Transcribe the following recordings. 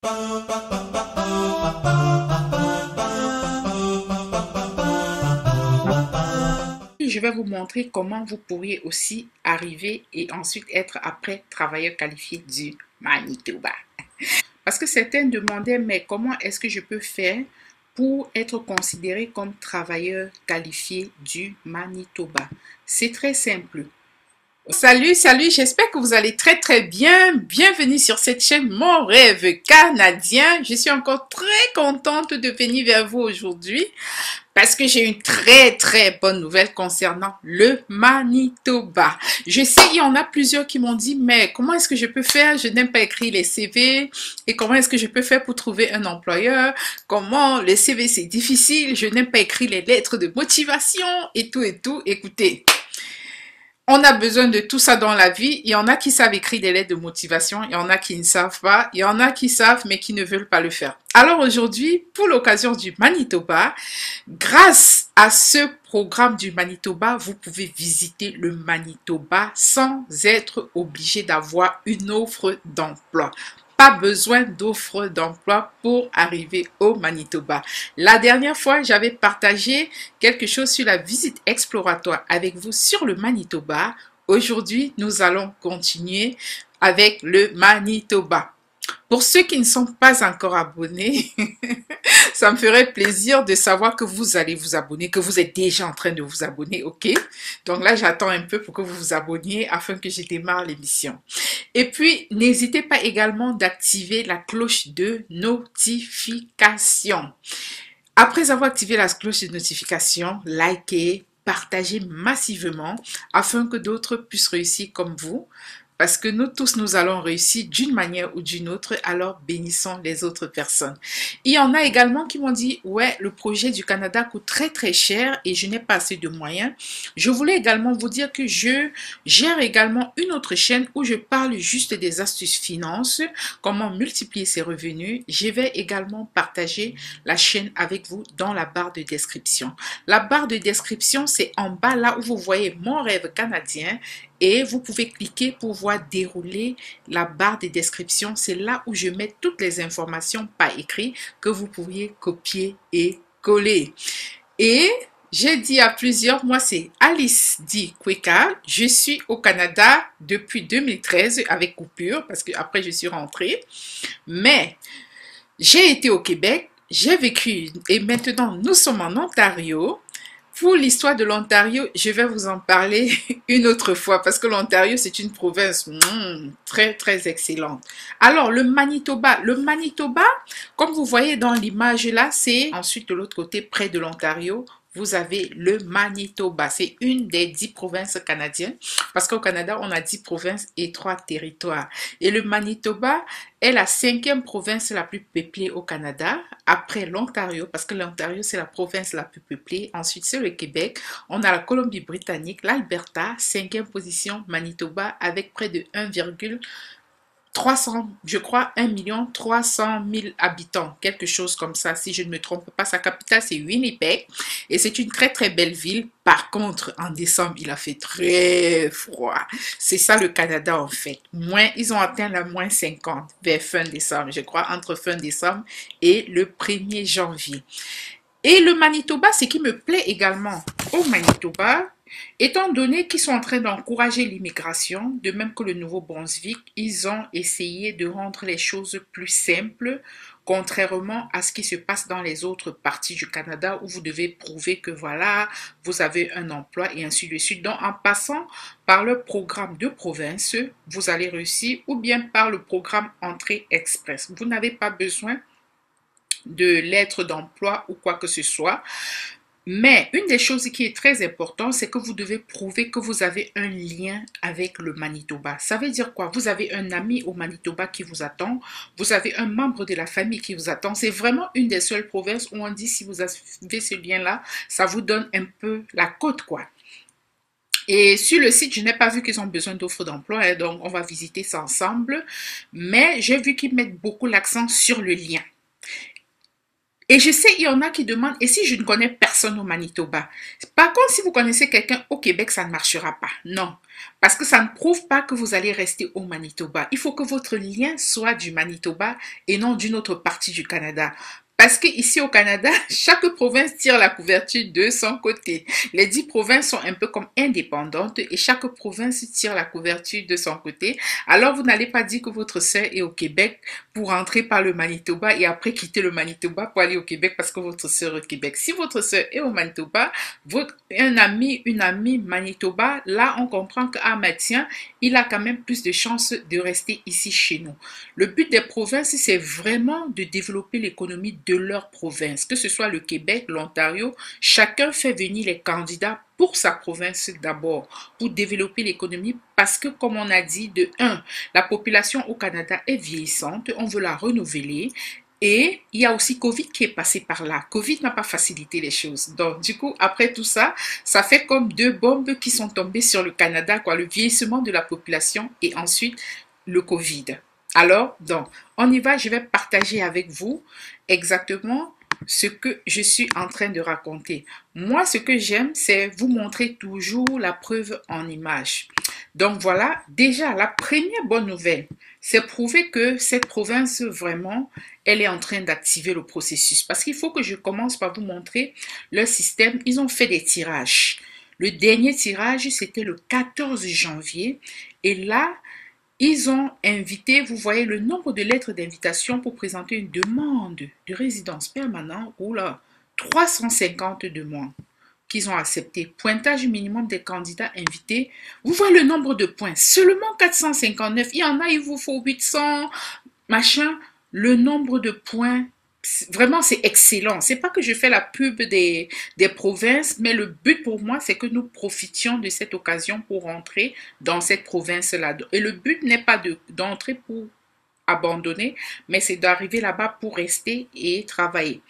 Je vais vous montrer comment vous pourriez aussi arriver et ensuite être après travailleur qualifié du Manitoba. Parce que certains demandaient, mais comment est-ce que je peux faire pour être considéré comme travailleur qualifié du Manitoba? C'est très simple. Salut, j'espère que vous allez très très bien. Bienvenue sur cette chaîne Mon Rêve Canadien. Je suis encore très contente de venir vers vous aujourd'hui parce que j'ai une très bonne nouvelle concernant le Manitoba. Je sais, il y en a plusieurs qui m'ont dit, mais comment est-ce que je peux faire? Je n'aime pas écrire les CV. Et comment est-ce que je peux faire pour trouver un employeur? Comment les CV c'est difficile? Je n'aime pas écrire les lettres de motivation et tout et tout. Écoutez. On a besoin de tout ça dans la vie. Il y en a qui savent écrire des lettres de motivation. Il y en a qui ne savent pas. Il y en a qui savent mais qui ne veulent pas le faire. Alors aujourd'hui, pour l'occasion du Manitoba, grâce à ce programme du Manitoba, vous pouvez visiter le Manitoba sans être obligé d'avoir une offre d'emploi. Pas besoin d'offre d'emploi pour arriver au Manitoba. La dernière fois, j'avais partagé quelque chose sur la visite exploratoire avec vous sur le Manitoba. Aujourd'hui, nous allons continuer avec le Manitoba. Pour ceux qui ne sont pas encore abonnés, ça me ferait plaisir de savoir que vous allez vous abonner, que vous êtes déjà en train de vous abonner, ok? Donc là, j'attends un peu pour que vous vous abonniez afin que je démarre l'émission. Et puis, n'hésitez pas également d'activer la cloche de notification. Après avoir activé la cloche de notification, likez, partagez massivement afin que d'autres puissent réussir comme vous. Parce que nous tous, nous allons réussir d'une manière ou d'une autre, alors bénissons les autres personnes. Il y en a également qui m'ont dit, ouais, le projet du Canada coûte très cher et je n'ai pas assez de moyens. Je voulais également vous dire que je gère également une autre chaîne où je parle juste des astuces finances, comment multiplier ses revenus. Je vais également partager la chaîne avec vous dans la barre de description. La barre de description, c'est en bas là où vous voyez Mon Rêve Canadien. Et vous pouvez cliquer pour voir dérouler la barre de description. C'est là où je mets toutes les informations par écrit que vous pourriez copier et coller. Et j'ai dit à plusieurs, moi c'est Alice Di Kweka. Je suis au Canada depuis 2013 avec coupure parce que après je suis rentrée. Mais j'ai été au Québec, j'ai vécu et maintenant nous sommes en Ontario. Pour l'histoire de l'Ontario, je vais vous en parler une autre fois parce que l'Ontario, c'est une province très excellente. Alors, le Manitoba, comme vous voyez dans l'image là, c'est ensuite de l'autre côté, près de l'Ontario, vous avez le Manitoba. C'est une des 10 provinces canadiennes parce qu'au Canada, on a 10 provinces et 3 territoires. Et le Manitoba est la 5e province la plus peuplée au Canada, après l'Ontario, parce que l'Ontario, c'est la province la plus peuplée. Ensuite, c'est le Québec. On a la Colombie-Britannique, l'Alberta, 5e position, Manitoba, avec près de 1,300, je crois, 1 300 000 habitants, quelque chose comme ça, si je ne me trompe pas. Sa capitale, c'est Winnipeg, et c'est une très belle ville. Par contre, en décembre, il a fait très froid. C'est ça le Canada, en fait. Ils ont atteint la -50 vers fin décembre, je crois, entre fin décembre et le 1er janvier. Et le Manitoba, ce qui me plaît également au Manitoba, étant donné qu'ils sont en train d'encourager l'immigration, de même que le Nouveau-Brunswick, ils ont essayé de rendre les choses plus simples, contrairement à ce qui se passe dans les autres parties du Canada où vous devez prouver que voilà, vous avez un emploi et ainsi de suite. Donc, en passant par le programme de province, vous allez réussir ou bien par le programme Entrée Express. Vous n'avez pas besoin de lettres d'emploi ou quoi que ce soit. Mais une des choses qui est très importante, c'est que vous devez prouver que vous avez un lien avec le Manitoba. Ça veut dire quoi? Vous avez un ami au Manitoba qui vous attend. Vous avez un membre de la famille qui vous attend. C'est vraiment une des seules provinces où on dit si vous avez ce lien-là, ça vous donne un peu la cote, quoi. Et sur le site, je n'ai pas vu qu'ils ont besoin d'offres d'emploi, hein, donc on va visiter ça ensemble. Mais j'ai vu qu'ils mettent beaucoup l'accent sur le lien. Et je sais, il y en a qui demandent, et si je ne connais personne au Manitoba? Par contre, si vous connaissez quelqu'un au Québec, ça ne marchera pas. Non. Parce que ça ne prouve pas que vous allez rester au Manitoba. Il faut que votre lien soit du Manitoba et non d'une autre partie du Canada. Parce qu'ici au Canada, chaque province tire la couverture de son côté. Les 10 provinces sont un peu comme indépendantes et chaque province tire la couverture de son côté. Alors vous n'allez pas dire que votre sœur est au Québec pour entrer par le Manitoba et après quitter le Manitoba pour aller au Québec parce que votre sœur est au Québec. Si votre sœur est au Manitoba, un ami, une amie Manitoba, là on comprend que, ah mais tiens, il a quand même plus de chances de rester ici chez nous. Le but des provinces, c'est vraiment de développer l'économie de leur province, que ce soit le Québec, l'Ontario, chacun fait venir les candidats pour sa province d'abord, pour développer l'économie, parce que comme on a dit, de un, la population au Canada est vieillissante, on veut la renouveler, et il y a aussi Covid qui est passé par là. Covid n'a pas facilité les choses. Donc, du coup, après tout ça, ça fait comme deux bombes qui sont tombées sur le Canada, quoi. Le vieillissement de la population et ensuite le Covid. Alors, donc, on y va. Je vais partager avec vous exactement ce que je suis en train de raconter. Moi, ce que j'aime, c'est vous montrer toujours la preuve en image. Donc voilà, déjà, la première bonne nouvelle, c'est prouver que cette province, vraiment, elle est en train d'activer le processus. Parce qu'il faut que je commence par vous montrer leur système. Ils ont fait des tirages. Le dernier tirage, c'était le 14 janvier. Et là, ils ont invité, vous voyez le nombre de lettres d'invitation pour présenter une demande de résidence permanente. Oula, 350 demandes qu'ils ont acceptées. Pointage minimum des candidats invités. Vous voyez le nombre de points. Seulement 459. Il y en a, il vous faut 800, machin. Le nombre de points, vraiment, c'est excellent. C'est pas que je fais la pub des provinces, mais le but pour moi, c'est que nous profitions de cette occasion pour rentrer dans cette province-là. Et le but n'est pas d'entrer pour abandonner, mais c'est d'arriver là-bas pour rester et travailler.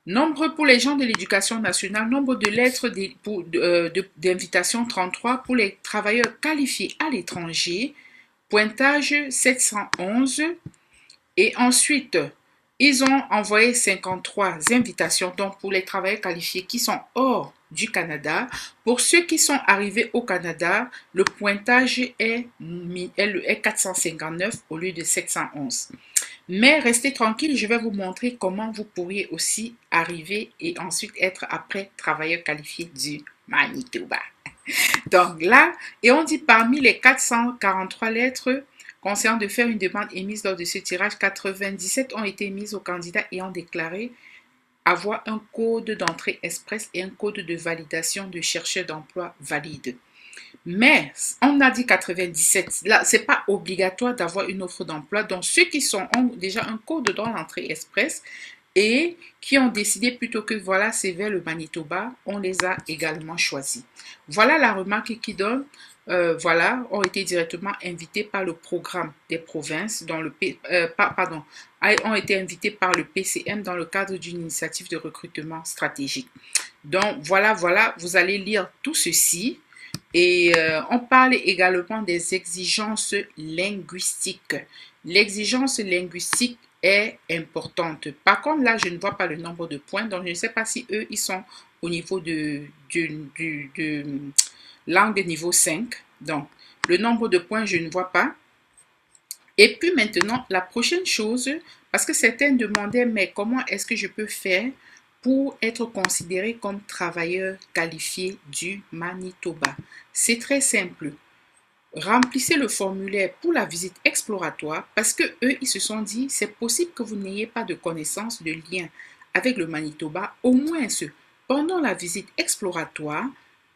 Nombre pour les gens de l'éducation nationale, nombre de lettres d'invitation 33 pour les travailleurs qualifiés à l'étranger, pointage 711. Et ensuite, ils ont envoyé 53 invitations donc pour les travailleurs qualifiés qui sont hors du Canada. Pour ceux qui sont arrivés au Canada, le pointage est 459 au lieu de 711. Mais restez tranquille, je vais vous montrer comment vous pourriez aussi arriver et ensuite être après travailleur qualifié du Manitoba. Donc là, et on dit parmi les 443 lettres concernant de faire une demande émise lors de ce tirage, 97 ont été émises aux candidats ayant déclaré avoir un code d'entrée express et un code de validation de chercheur d'emploi valide. Mais on a dit 97, là, c'est pas obligatoire d'avoir une offre d'emploi. Donc, ceux qui ont déjà un code dans l'entrée express et qui ont décidé plutôt que voilà, c'est vers le Manitoba, on les a également choisis. Voilà la remarque qui donne. Voilà, ont été directement invités par le programme des provinces, ont été invités par le PCM dans le cadre d'une initiative de recrutement stratégique. Donc, voilà, vous allez lire tout ceci. Et on parle également des exigences linguistiques. L'exigence linguistique est importante. Par contre, là, je ne vois pas le nombre de points, donc je ne sais pas si eux, ils sont au niveau de langue niveau 5. Donc, le nombre de points, je ne vois pas. Et puis maintenant, la prochaine chose, parce que certains demandaient, mais comment est-ce que je peux faire pour être considéré comme travailleur qualifié du Manitoba? C'est très simple. Remplissez le formulaire pour la visite exploratoire parce que eux, ils se sont dit, c'est possible que vous n'ayez pas de connaissance, de lien avec le Manitoba. Au moins, pendant la visite exploratoire,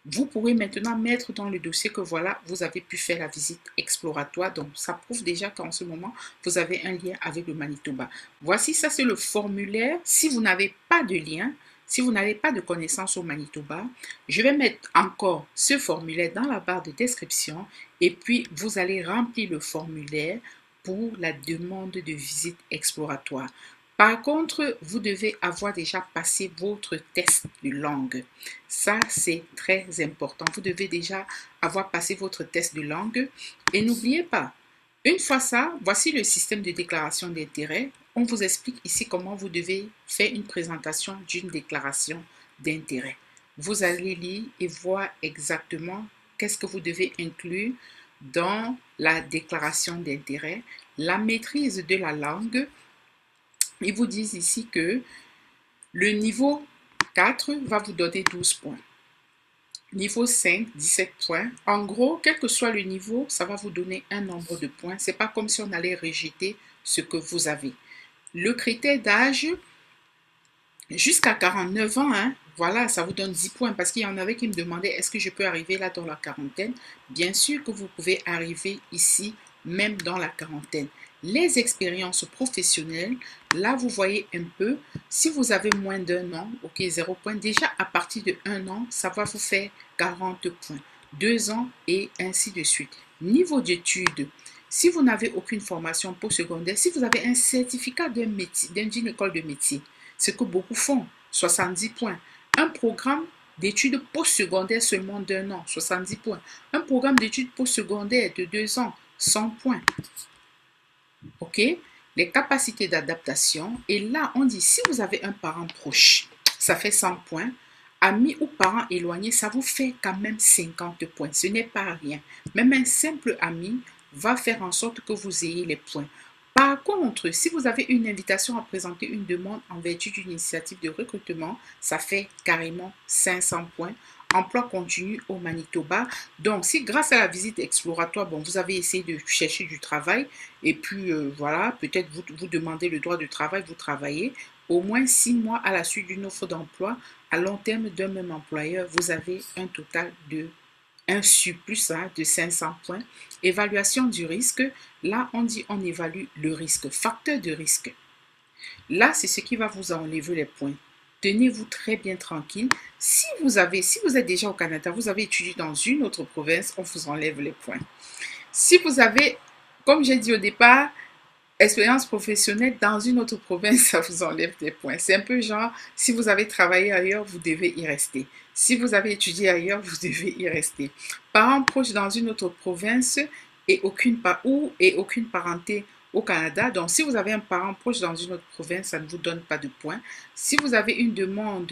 vous pourrez maintenant mettre dans le dossier que voilà, vous avez pu faire la visite exploratoire. Donc, ça prouve déjà qu'en ce moment, vous avez un lien avec le Manitoba. Voici, ça c'est le formulaire. Si vous n'avez pas de lien, si vous n'avez pas de connaissances au Manitoba, je vais mettre encore ce formulaire dans la barre de description et puis vous allez remplir le formulaire pour la demande de visite exploratoire. Par contre, vous devez avoir déjà passé votre test de langue. Ça, c'est très important. Vous devez déjà avoir passé votre test de langue. Et n'oubliez pas, Une fois ça, voici le système de déclaration d'intérêt. On vous explique ici comment vous devez faire une présentation d'une déclaration d'intérêt. Vous allez lire et voir exactement qu'est-ce que vous devez inclure dans la déclaration d'intérêt, la maîtrise de la langue. Ils vous disent ici que le niveau 4 va vous donner 12 points. Niveau 5, 17 points. En gros, quel que soit le niveau, ça va vous donner un nombre de points. C'est pas comme si on allait rejeter ce que vous avez. Le critère d'âge, jusqu'à 49 ans, hein, voilà, ça vous donne 10 points parce qu'il y en avait qui me demandaient est-ce que je peux arriver là dans la quarantaine? Bien sûr que vous pouvez arriver ici, même dans la quarantaine. Les expériences professionnelles, là vous voyez un peu, si vous avez moins d'un an, ok, 0 points. Déjà à partir de 1 an, ça va vous faire 40 points. 2 ans et ainsi de suite. Niveau d'études, si vous n'avez aucune formation postsecondaire, si vous avez un certificat d'une école de métier, ce que beaucoup font, 70 points. Un programme d'études postsecondaires seulement d'1 an, 70 points. Un programme d'études postsecondaires de 2 ans, 100 points. OK? Les capacités d'adaptation. Et là, on dit, si vous avez un parent proche, ça fait 100 points. Amis ou parents éloignés, ça vous fait quand même 50 points. Ce n'est pas rien. Même un simple ami va faire en sorte que vous ayez les points. Par contre, si vous avez une invitation à présenter une demande en vertu d'une initiative de recrutement, ça fait carrément 500 points. Emploi continu au Manitoba. Donc, si grâce à la visite exploratoire, bon, vous avez essayé de chercher du travail et puis voilà, peut-être vous demandez le droit de travail, vous travaillez au moins 6 mois à la suite d'une offre d'emploi à long terme d'un même employeur, vous avez un total de un surplus de 500 points. Évaluation du risque, là on dit on évalue le risque, facteur de risque. Là, c'est ce qui va vous enlever les points. Tenez-vous très bien tranquille. Si vous êtes déjà au Canada, vous avez étudié dans une autre province, on vous enlève les points. Si vous avez, comme j'ai dit au départ, expérience professionnelle dans une autre province, ça vous enlève des points. C'est un peu genre, si vous avez travaillé ailleurs, vous devez y rester. Si vous avez étudié ailleurs, vous devez y rester. Parents proches dans une autre province et aucune parenté au Canada. Donc, si vous avez un parent proche dans une autre province, ça ne vous donne pas de points. Si vous avez une demande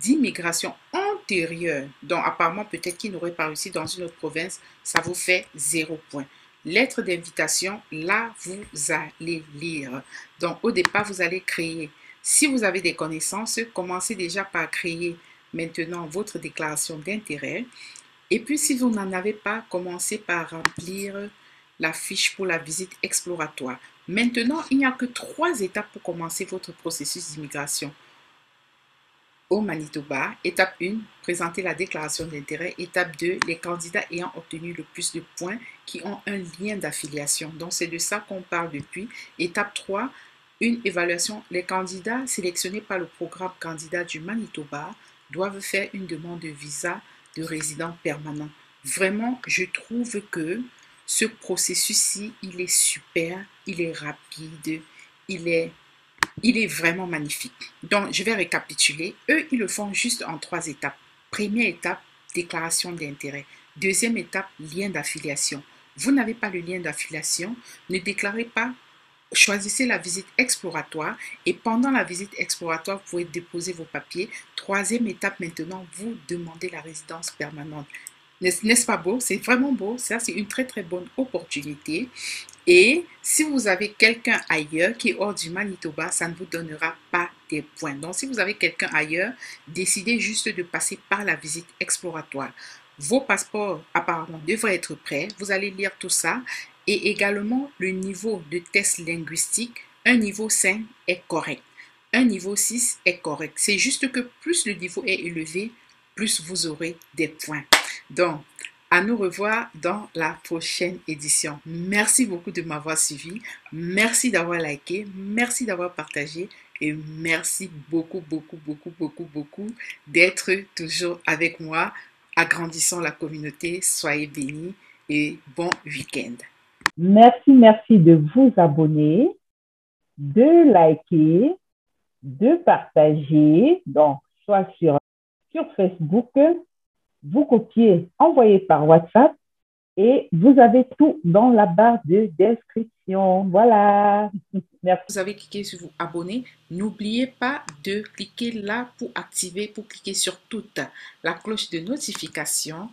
d'immigration antérieure, donc apparemment peut-être qu'il n'aurait pas réussi dans une autre province, ça vous fait 0 points. Lettre d'invitation, là, vous allez lire. Donc, au départ, vous allez créer. Si vous avez des connaissances, commencez déjà par créer maintenant votre déclaration d'intérêt. Et puis, si vous n'en avez pas, commencez par remplir la fiche pour la visite exploratoire. Maintenant, il n'y a que 3 étapes pour commencer votre processus d'immigration au Manitoba. Étape 1, présenter la déclaration d'intérêt. Étape 2, les candidats ayant obtenu le plus de points qui ont un lien d'affiliation. Donc, c'est de ça qu'on parle depuis. Étape 3, une évaluation. Les candidats sélectionnés par le programme candidat du Manitoba doivent faire une demande de visa de résident permanent. Vraiment, je trouve que ce processus-ci, il est super, il est rapide, il est vraiment magnifique. Donc, je vais récapituler. Eux, ils le font juste en 3 étapes. Première étape, déclaration d'intérêt. Deuxième étape, lien d'affiliation. Vous n'avez pas le lien d'affiliation, ne déclarez pas. Choisissez la visite exploratoire et pendant la visite exploratoire, vous pouvez déposer vos papiers. Troisième étape maintenant, vous demandez la résidence permanente. N'est-ce pas beau? C'est vraiment beau. Ça, c'est une très, très bonne opportunité. Et si vous avez quelqu'un ailleurs qui est hors du Manitoba, ça ne vous donnera pas des points. Donc, si vous avez quelqu'un ailleurs, décidez juste de passer par la visite exploratoire. Vos passeports apparemment devraient être prêts. Vous allez lire tout ça. Et également, le niveau de test linguistique, un niveau 5 est correct. Un niveau 6 est correct. C'est juste que plus le niveau est élevé, plus vous aurez des points. Donc, à nous revoir dans la prochaine édition. Merci beaucoup de m'avoir suivi. Merci d'avoir liké. Merci d'avoir partagé. Et merci beaucoup, beaucoup, beaucoup, beaucoup, beaucoup d'être toujours avec moi. Agrandissons la communauté. Soyez bénis et bon week-end. Merci de vous abonner, de liker, de partager. Donc, soit sur Facebook, vous copiez, envoyez par WhatsApp Et vous avez tout dans la barre de description. Voilà. Merci. Vous avez cliqué sur vous abonner. N'oubliez pas de cliquer là pour activer, pour cliquer sur toute la cloche de notification